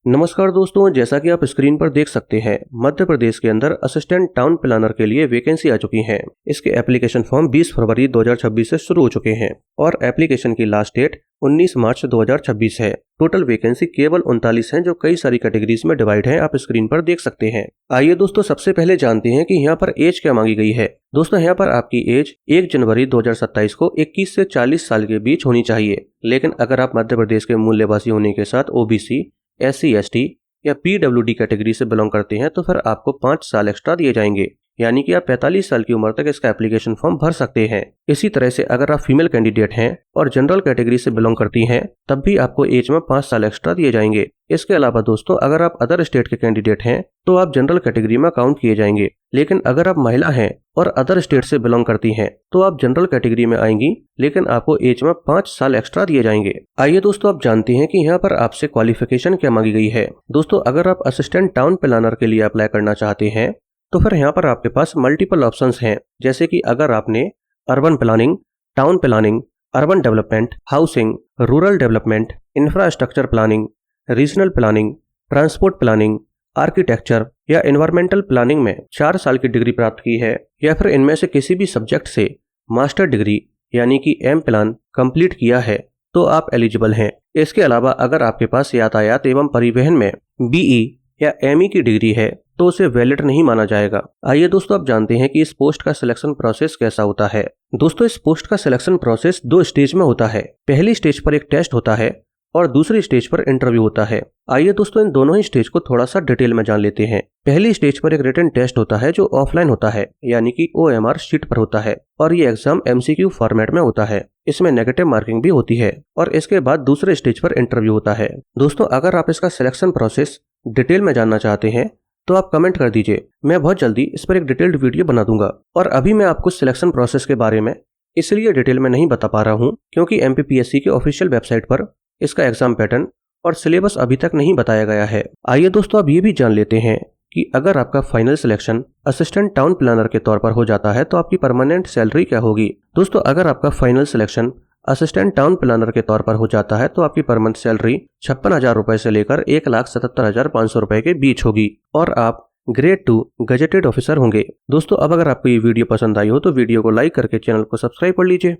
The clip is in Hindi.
नमस्कार दोस्तों, जैसा कि आप स्क्रीन पर देख सकते हैं, मध्य प्रदेश के अंदर असिस्टेंट टाउन प्लानर के लिए वैकेंसी आ चुकी है। इसके एप्लीकेशन फॉर्म 20 फरवरी 2026 से शुरू हो चुके हैं और एप्लीकेशन की लास्ट डेट 19 मार्च 2026 है। टोटल वैकेंसी केवल 39 है, जो कई सारी कैटेगरीज में डिवाइड है, आप स्क्रीन पर देख सकते हैं। आइए दोस्तों, सबसे पहले जानते हैं कि यहाँ पर एज क्या मांगी गई है। दोस्तों, यहाँ पर आपकी एज 1 जनवरी 2027 को 21 से 40 साल के बीच होनी चाहिए। लेकिन अगर आप मध्य प्रदेश के मूल निवासी होने के साथ OBC, SC, ST या PWD कैटेगरी से बिलोंग करते हैं तो फिर आपको 5 साल एक्स्ट्रा दिए जाएंगे, यानी कि आप 45 साल की उम्र तक इसका एप्लीकेशन फॉर्म भर सकते हैं। इसी तरह से अगर आप फीमेल कैंडिडेट हैं और जनरल कैटेगरी से बिलोंग करती हैं तब भी आपको एज में 5 साल एक्स्ट्रा दिए जाएंगे। इसके अलावा दोस्तों, अगर आप अदर स्टेट के कैंडिडेट हैं तो आप जनरल कैटेगरी में काउंट किए जाएंगे। लेकिन अगर आप महिला हैं और अदर स्टेट से बिलोंग करती हैं तो आप जनरल कैटेगरी में आएंगी, लेकिन आपको एज में 5 साल एक्स्ट्रा दिए जाएंगे। आइए दोस्तों, आप जानते हैं कि यहाँ पर आपसे क्वालिफिकेशन क्या मांगी गई है। दोस्तों, अगर आप असिस्टेंट टाउन प्लानर के लिए अप्लाई करना चाहते हैं तो फिर यहाँ पर आपके पास मल्टीपल ऑप्शंस हैं, जैसे कि अगर आपने urban planning, town planning, urban development, housing, rural development, infrastructure planning, regional planning, transport planning, architecture या एनवायरमेंटल प्लानिंग में 4 साल की डिग्री प्राप्त की है या फिर इनमें से किसी भी सब्जेक्ट से मास्टर डिग्री यानी कि M.Plan कंप्लीट किया है तो आप एलिजिबल हैं। इसके अलावा अगर आपके पास यातायात एवं परिवहन में BE या ME की डिग्री है तो उसे वैलिड नहीं माना जाएगा। आइए दोस्तों, आप जानते हैं कि इस पोस्ट का सिलेक्शन प्रोसेस कैसा होता है। दोस्तों, इस पोस्ट का सिलेक्शन प्रोसेस 2 स्टेज में होता है। पहली स्टेज पर एक टेस्ट होता है और दूसरी स्टेज पर इंटरव्यू होता है। आइए दोस्तों, इन दोनों ही स्टेज को थोड़ा सा डिटेल में जान लेते हैं। पहली स्टेज पर एक रिटन टेस्ट होता है जो ऑफलाइन होता है, यानी कि OMR शीट पर होता है और ये एग्जाम MCQ फॉर्मेट में होता है। इसमें नेगेटिव मार्किंग भी होती है और इसके बाद दूसरे स्टेज पर इंटरव्यू होता है। दोस्तों, अगर आप इसका सिलेक्शन प्रोसेस डिटेल में जानना चाहते हैं तो आप कमेंट कर दीजिए, मैं बहुत जल्दी इस पर एक डिटेल्ड वीडियो बना दूंगा। और अभी मैं आपको सिलेक्शन प्रोसेस के बारे में इसलिए डिटेल में नहीं बता पा रहा हूँ क्योंकि MPPSC के ऑफिशियल वेबसाइट पर इसका एग्जाम पैटर्न और सिलेबस अभी तक नहीं बताया गया है। आइए दोस्तों, अब ये भी जान लेते हैं कि अगर आपका final selection assistant town planner के तौर पर हो जाता है तो आपकी परमानेंट सैलरी क्या होगी। दोस्तों, अगर आपका final selection assistant town planner के तौर पर हो जाता है तो आपकी परमानेंट सैलरी 56,000 रुपए से लेकर 1,77,500 रुपए के बीच होगी और आप ग्रेड 2 गजेटेड ऑफिसर होंगे। दोस्तों, अब अगर आपको ये वीडियो पसंद आई हो तो वीडियो को लाइक करके चैनल को सब्सक्राइब कर लीजिए।